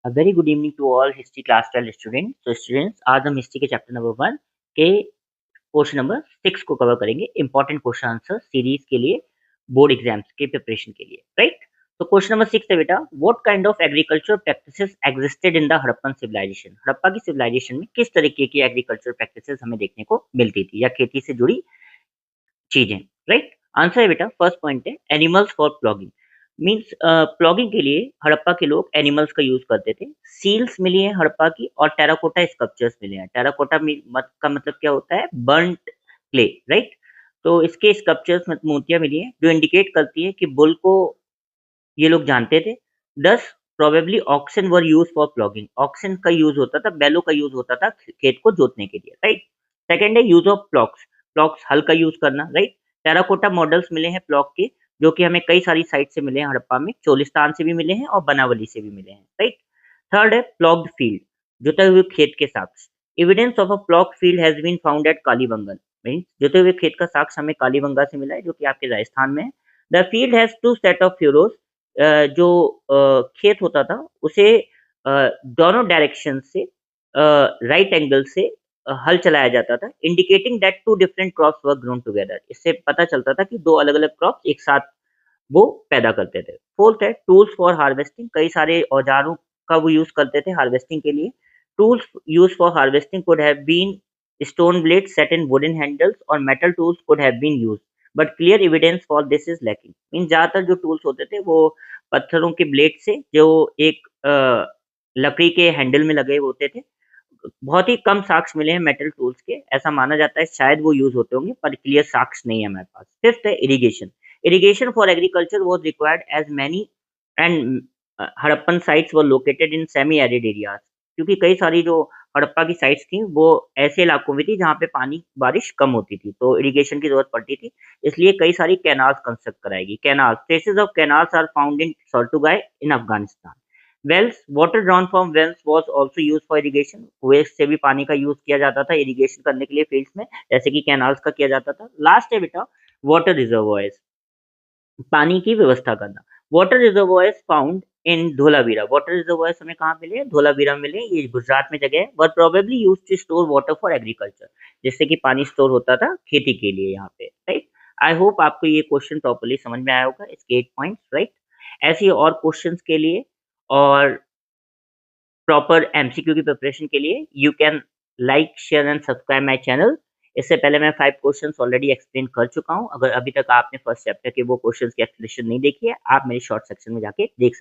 A very good evening to all history class 12 students. So students, आज हम history के chapter number 1 के question number 6 को cover करेंगे। इंपॉर्टेंट क्वेश्चन आंसर सीरीज के लिए, बोर्ड एग्जाम्स के प्रिपरेशन के लिए, राइट। तो क्वेश्चन नंबर 6 है बेटा, what kind of agriculture practices existed in the Harappan civilization. Harappa की सिविलाइजेशन में किस तरीके की एग्रीकल्चर प्रैक्टिसेस हमें देखने को मिलती थी या खेती से जुड़ी चीजें, राइट। आंसर है बेटा, फर्स्ट पॉइंट है animals for plogging. Means plogging के लिए हड़प्पा के लोग एनिमल्स का यूज करते थे। सील्स मिली है हड़प्पा की और टेराकोटा स्कल्पचर्स मिले हैं। टेराकोटा का मतलब क्या होता है, बर्न्ट क्ले, राइट। तो इसके स्कल्पचर्स मूर्तियां मिली है जो इंडिकेट करती है कि बुल को ये लोग जानते थे। Thus probably oxen were use for ploughing. Oxen का यूज होता था, बैलों का यूज होता था खेत को जोतने के लिए, राइट। सेकेंड है यूज ऑफ प्लॉक्स। प्लॉक्स हल का यूज करना, राइट। टेराकोटा मॉडल्स मिले हैं प्लॉक के, जो कि हमें कई सारी साइट से मिले हैं हड़प्पा में। चोलिस्तान से भी मिले हैं और बनावली से भी मिले हैं, राइट। थर्ड है प्लॉग्ड फील्ड, जोते हुए खेत के साक्ष्य। Evidence of a ploughed field has been found at Kalibangan. Means जोते हुए खेत का साक्ष्य हमें कालीबंगा से मिला है, जो कि आपके राजस्थान में है। The field has two set of furrows. जो खेत होता था उसे दोनों डायरेक्शन से राइट एंगल से हल चलाया जाता था, indicating that two different crops were grown together. इससे पता चलता था कि दो अलग अलग क्रॉप्स एक साथ वो पैदा करते थे। फोर्थ है टूल्स फॉर हार्वेस्टिंग। कई सारे औजारों का वो यूज करते थे हार्वेस्टिंग के लिए। Tools use for harvesting could have been stone blade set in wooden handles और metal tools could have been use, but clear evidence for this is lacking. Mean ज्यादातर जो टूल्स होते थे वो पत्थरों के ब्लेड से, जो एक लकड़ी के हैंडल में लगे होते थे। बहुत ही कम साक्ष्य मिले हैं मेटल टूल्स के। ऐसा माना जाता है शायद वो यूज होते होंगे, पर क्लियर साक्ष्य नहीं है हमारे पास। फिफ्थ है irrigation. Irrigation for agriculture was required as many and Harappan sites were located in semi arid areas. क्योंकि कई सारी जो हड़प्पा की साइट्स थी वो ऐसे इलाकों में थी जहाँ पे पानी बारिश कम होती थी, तो इरिगेशन की जरूरत पड़ती थी। इसलिए कई सारी कैनाल्स कंस्ट्रक्ट कराएगी। Canals, traces of canals are found in Shortugai in Afghanistan. Wells, water drawn from wells was also used for irrigation. कुएं से भी पानी का यूज किया जाता था इरिगेशन करने के लिए फील्ड्स में, जैसे कि कैनाल्स का किया जाता था। लास्ट है बेटा वाटर रिजर्वॉयर्स, पानी की व्यवस्था करना। Water reservoirs found in Dholavira. Water reservoirs हमें कहाँ मिले, धोलावीरा मिले, ये गुजरात में जगह है। Were probably used to store water for agriculture, जिससे कि पानी स्टोर होता था खेती के लिए यहाँ पे, राइट। आई होप आपको ये क्वेश्चन प्रॉपर्ली समझ में आया होगा, इसके 8 पॉइंट्स, राइट। ऐसे ही और क्वेश्चंस के लिए और प्रॉपर एमसीक्यू की प्रिपरेशन के लिए you can like, share and subscribe my channel. इससे पहले मैं 5 क्वेश्चंस ऑलरेडी एक्सप्लेन कर चुका हूं। अगर अभी तक आपने फर्स्ट चैप्टर के वो क्वेश्चंस की एक्सप्लेनेशन नहीं देखी है, आप मेरे शॉर्ट सेक्शन में जाके देख सकते हैं।